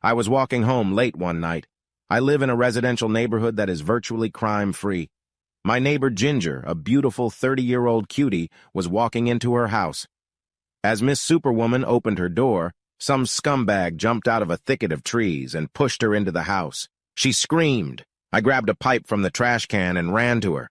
I was walking home late one night. I live in a residential neighborhood that is virtually crime-free. My neighbor Ginger, a beautiful 30-year-old cutie, was walking into her house. As Miss Superwoman opened her door, some scumbag jumped out of a thicket of trees and pushed her into the house. She screamed. I grabbed a pipe from the trash can and ran to her.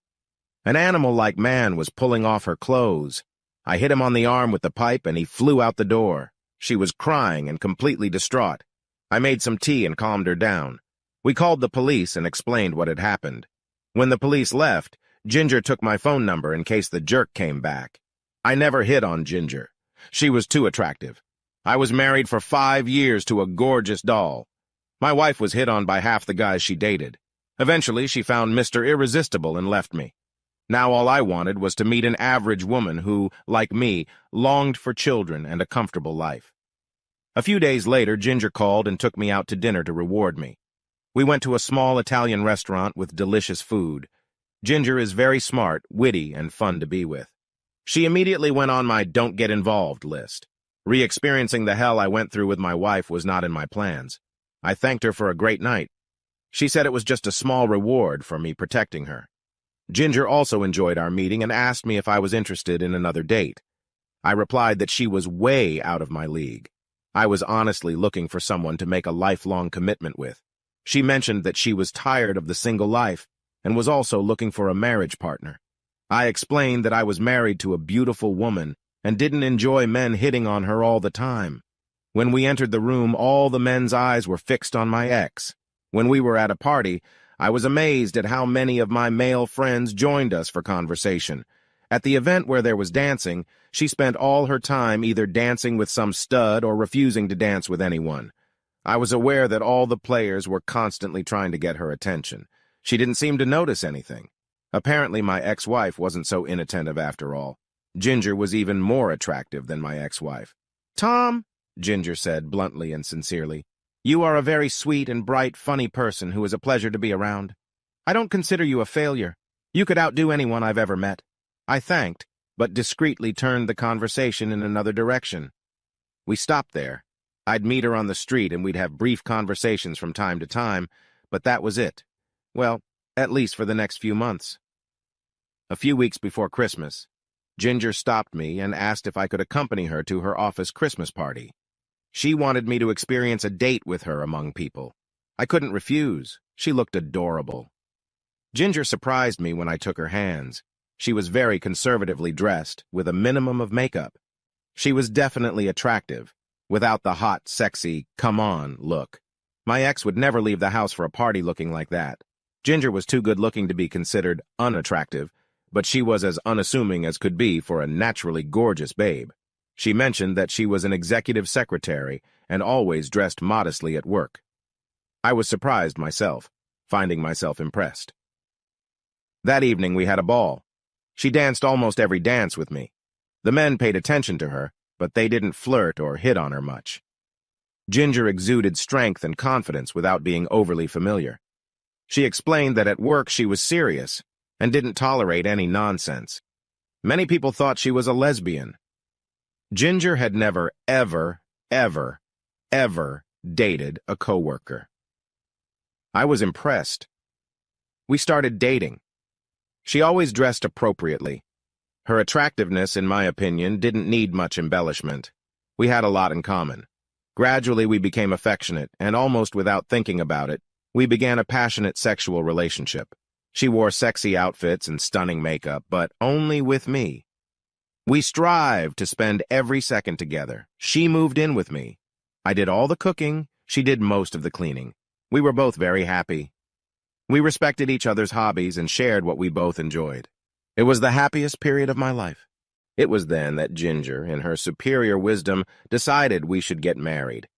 An animal-like man was pulling off her clothes. I hit him on the arm with the pipe and he flew out the door. She was crying and completely distraught. I made some tea and calmed her down. We called the police and explained what had happened. When the police left, Ginger took my phone number in case the jerk came back. I never hit on Ginger. She was too attractive. I was married for 5 years to a gorgeous doll. My wife was hit on by half the guys she dated. Eventually, she found Mr. Irresistible and left me. Now all I wanted was to meet an average woman who, like me, longed for children and a comfortable life. A few days later, Ginger called and took me out to dinner to reward me. We went to a small Italian restaurant with delicious food. Ginger is very smart, witty, and fun to be with. She immediately went on my don't get involved list. Re-experiencing the hell I went through with my wife was not in my plans. I thanked her for a great night. She said it was just a small reward for me protecting her. Ginger also enjoyed our meeting and asked me if I was interested in another date. I replied that she was way out of my league. I was honestly looking for someone to make a lifelong commitment with. She mentioned that she was tired of the single life and was also looking for a marriage partner. I explained that I was married to a beautiful woman and didn't enjoy men hitting on her all the time. When we entered the room, all the men's eyes were fixed on my ex. When we were at a party, I was amazed at how many of my male friends joined us for conversation. At the event where there was dancing, she spent all her time either dancing with some stud or refusing to dance with anyone. I was aware that all the players were constantly trying to get her attention. She didn't seem to notice anything. Apparently, my ex-wife wasn't so inattentive after all. Ginger was even more attractive than my ex-wife. "Tom," Ginger said bluntly and sincerely, "you are a very sweet and bright, funny person who is a pleasure to be around. I don't consider you a failure. You could outdo anyone I've ever met." I thanked, but discreetly turned the conversation in another direction. We stopped there. I'd meet her on the street and we'd have brief conversations from time to time, but that was it. Well, at least for the next few months. A few weeks before Christmas, Ginger stopped me and asked if I could accompany her to her office Christmas party. She wanted me to experience a date with her among people. I couldn't refuse. She looked adorable. Ginger surprised me when I took her hands. She was very conservatively dressed, with a minimum of makeup. She was definitely attractive, without the hot, sexy, come-on look. My ex would never leave the house for a party looking like that. Ginger was too good-looking to be considered unattractive, but she was as unassuming as could be for a naturally gorgeous babe. She mentioned that she was an executive secretary and always dressed modestly at work. I was surprised myself, finding myself impressed. That evening we had a ball. She danced almost every dance with me. The men paid attention to her, but they didn't flirt or hit on her much. Ginger exuded strength and confidence without being overly familiar. She explained that at work she was serious and didn't tolerate any nonsense. Many people thought she was a lesbian. Ginger had never, ever, ever, ever dated a coworker. I was impressed. We started dating. She always dressed appropriately. Her attractiveness, in my opinion, didn't need much embellishment. We had a lot in common. Gradually, we became affectionate, and almost without thinking about it, we began a passionate sexual relationship. She wore sexy outfits and stunning makeup, but only with me. We strived to spend every second together. She moved in with me. I did all the cooking. She did most of the cleaning. We were both very happy. We respected each other's hobbies and shared what we both enjoyed. It was the happiest period of my life. It was then that Ginger, in her superior wisdom, decided we should get married.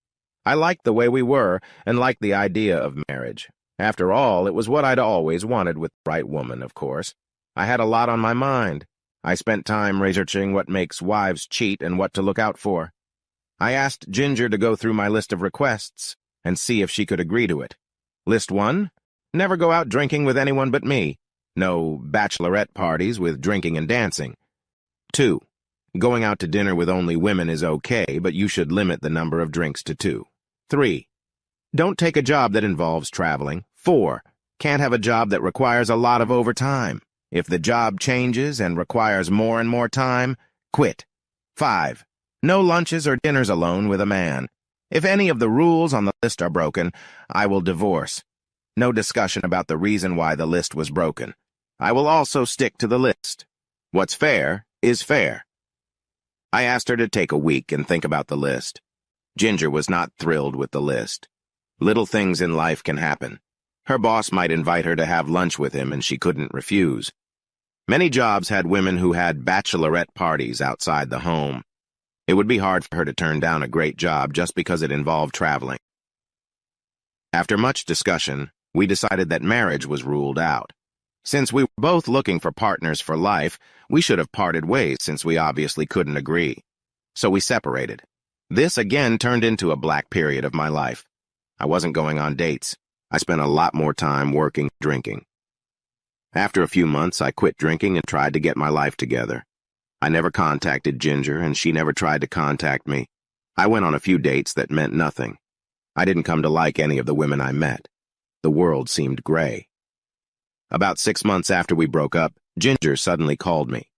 I liked the way we were and liked the idea of marriage. After all, it was what I'd always wanted with the right woman, of course. I had a lot on my mind. I spent time researching what makes wives cheat and what to look out for. I asked Ginger to go through my list of requests and see if she could agree to it. List 1, never go out drinking with anyone but me. No bachelorette parties with drinking and dancing. 2, going out to dinner with only women is okay, but you should limit the number of drinks to 2. 3, Don't take a job that involves traveling. 4. Can't have a job that requires a lot of overtime. If the job changes and requires more and more time, quit. 5. No lunches or dinners alone with a man. If any of the rules on the list are broken, I will divorce. No discussion about the reason why the list was broken. I will also stick to the list. What's fair is fair. I asked her to take a week and think about the list. Ginger was not thrilled with the list. Little things in life can happen. Her boss might invite her to have lunch with him and she couldn't refuse. Many jobs had women who had bachelorette parties outside the home. It would be hard for her to turn down a great job just because it involved traveling. After much discussion, we decided that marriage was ruled out. Since we were both looking for partners for life, we should have parted ways since we obviously couldn't agree. So we separated. This again turned into a black period of my life. I wasn't going on dates. I spent a lot more time working, drinking. After a few months, I quit drinking and tried to get my life together. I never contacted Ginger, and she never tried to contact me. I went on a few dates that meant nothing. I didn't come to like any of the women I met. The world seemed gray. About 6 months after we broke up, Ginger suddenly called me.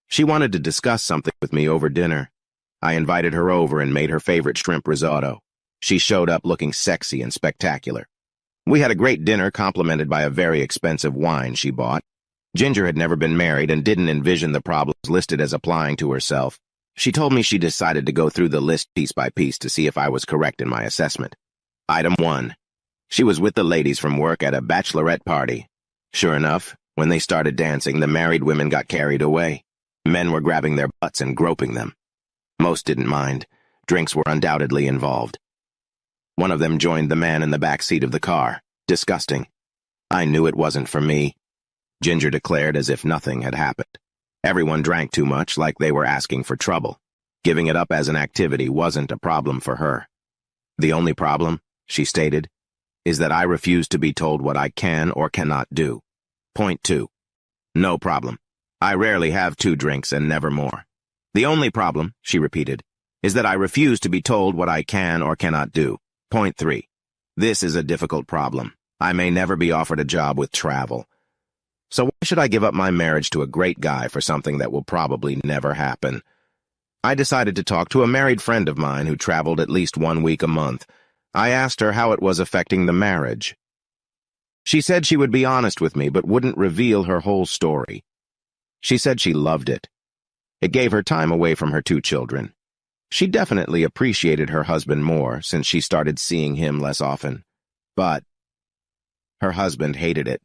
She wanted to discuss something with me over dinner. I invited her over and made her favorite shrimp risotto. She showed up looking sexy and spectacular. We had a great dinner complimented by a very expensive wine she bought. Ginger had never been married and didn't envision the problems listed as applying to herself. She told me she decided to go through the list piece by piece to see if I was correct in my assessment. Item 1. She was with the ladies from work at a bachelorette party. Sure enough, when they started dancing, the married women got carried away. Men were grabbing their butts and groping them. Most didn't mind. Drinks were undoubtedly involved. One of them joined the man in the back seat of the car. Disgusting. I knew it wasn't for me. Ginger declared as if nothing had happened. Everyone drank too much, like they were asking for trouble. Giving it up as an activity wasn't a problem for her. The only problem, she stated, is that I refuse to be told what I can or cannot do. Point 2. No problem. I rarely have 2 drinks and never more. The only problem, she repeated, is that I refuse to be told what I can or cannot do. Point 3. This is a difficult problem. I may never be offered a job with travel. So why should I give up my marriage to a great guy for something that will probably never happen? I decided to talk to a married friend of mine who traveled at least 1 week a month. I asked her how it was affecting the marriage. She said she would be honest with me but wouldn't reveal her whole story. She said she loved it. It gave her time away from her 2 children. She definitely appreciated her husband more since she started seeing him less often. But her husband hated it.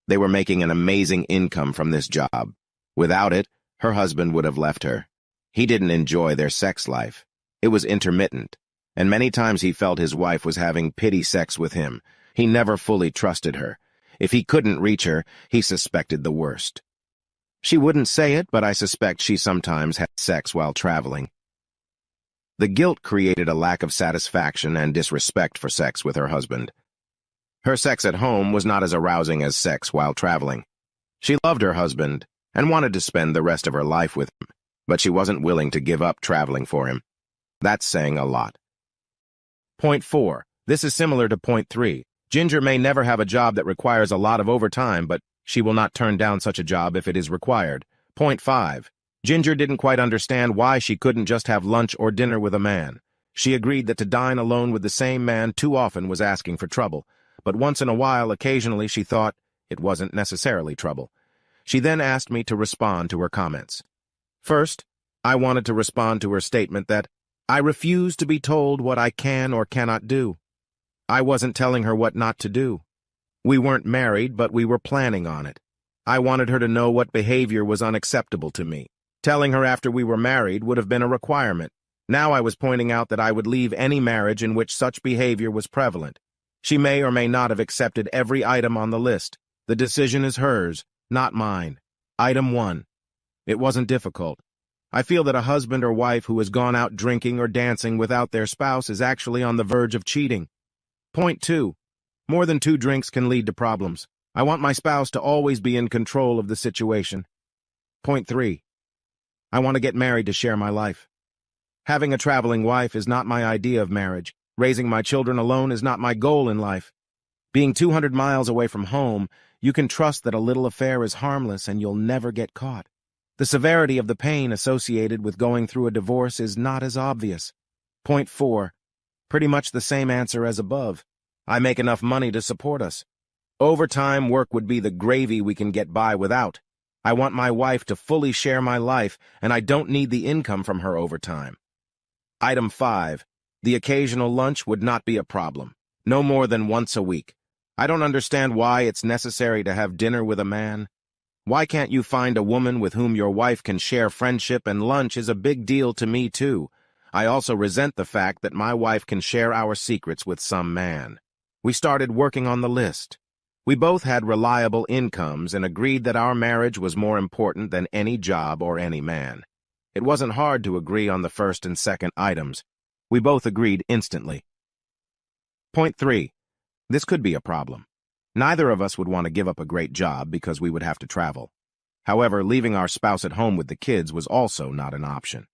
They were making an amazing income from this job. Without it, her husband would have left her. He didn't enjoy their sex life. It was intermittent, and many times he felt his wife was having pity sex with him. He never fully trusted her. If he couldn't reach her, he suspected the worst. She wouldn't say it, but I suspect she sometimes had sex while traveling. The guilt created a lack of satisfaction and disrespect for sex with her husband. Her sex at home was not as arousing as sex while traveling. She loved her husband and wanted to spend the rest of her life with him, but she wasn't willing to give up traveling for him. That's saying a lot. Point 4. This is similar to point 3. Ginger may never have a job that requires a lot of overtime, but she will not turn down such a job if it is required. Point 5. Ginger didn't quite understand why she couldn't just have lunch or dinner with a man. She agreed that to dine alone with the same man too often was asking for trouble, but once in a while, occasionally, she thought it wasn't necessarily trouble. She then asked me to respond to her comments. First, I wanted to respond to her statement that I refuse to be told what I can or cannot do. I wasn't telling her what not to do. We weren't married, but we were planning on it. I wanted her to know what behavior was unacceptable to me. Telling her after we were married would have been a requirement. Now I was pointing out that I would leave any marriage in which such behavior was prevalent. She may or may not have accepted every item on the list. The decision is hers, not mine. Item 1. It wasn't difficult. I feel that a husband or wife who has gone out drinking or dancing without their spouse is actually on the verge of cheating. Point 2. More than 2 drinks can lead to problems. I want my spouse to always be in control of the situation. Point 3. I want to get married to share my life. Having a traveling wife is not my idea of marriage. Raising my children alone is not my goal in life. Being 200 miles away from home, you can trust that a little affair is harmless and you'll never get caught. The severity of the pain associated with going through a divorce is not as obvious. Point 4. Pretty much the same answer as above. I make enough money to support us. Overtime work would be the gravy we can get by without. I want my wife to fully share my life, and I don't need the income from her overtime. Item 5. The occasional lunch would not be a problem. No more than once a week. I don't understand why it's necessary to have dinner with a man. Why can't you find a woman with whom your wife can share friendship, and lunch is a big deal to me too. I also resent the fact that my wife can share our secrets with some man. We started working on the list. We both had reliable incomes and agreed that our marriage was more important than any job or any man. It wasn't hard to agree on the first and second items. We both agreed instantly. Point 3. This could be a problem. Neither of us would want to give up a great job because we would have to travel. However, leaving our spouse at home with the kids was also not an option.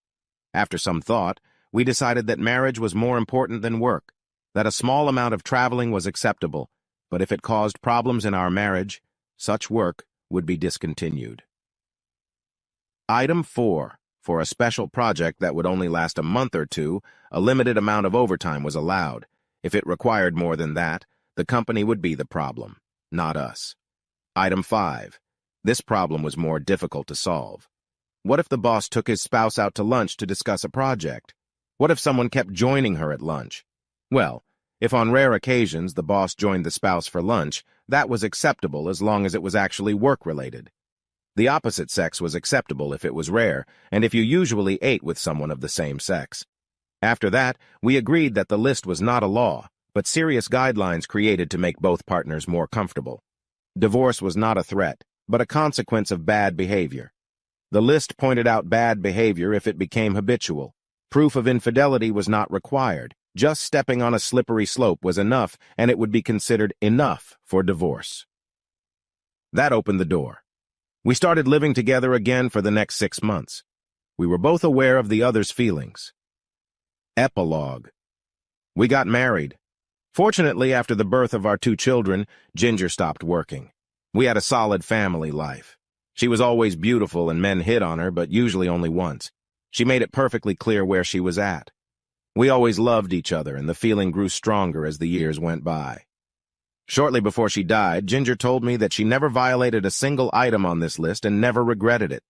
After some thought, we decided that marriage was more important than work, that a small amount of traveling was acceptable, but if it caused problems in our marriage, such work would be discontinued. Item 4. For a special project that would only last a month or two, a limited amount of overtime was allowed. If it required more than that, the company would be the problem, not us. Item 5. This problem was more difficult to solve. What if the boss took his spouse out to lunch to discuss a project? What if someone kept joining her at lunch? Well, if on rare occasions the boss joined the spouse for lunch, that was acceptable as long as it was actually work-related. The opposite sex was acceptable if it was rare, and if you usually ate with someone of the same sex. After that, we agreed that the list was not a law, but serious guidelines created to make both partners more comfortable. Divorce was not a threat, but a consequence of bad behavior. The list pointed out bad behavior if it became habitual. Proof of infidelity was not required. Just stepping on a slippery slope was enough, and it would be considered enough for divorce. That opened the door. We started living together again for the next 6 months. We were both aware of the other's feelings. Epilogue. We got married. Fortunately, after the birth of our 2 children, Ginger stopped working. We had a solid family life. She was always beautiful and men hit on her, but usually only once. She made it perfectly clear where she was at. We always loved each other, and the feeling grew stronger as the years went by. Shortly before she died, Ginger told me that she never violated a single item on this list and never regretted it.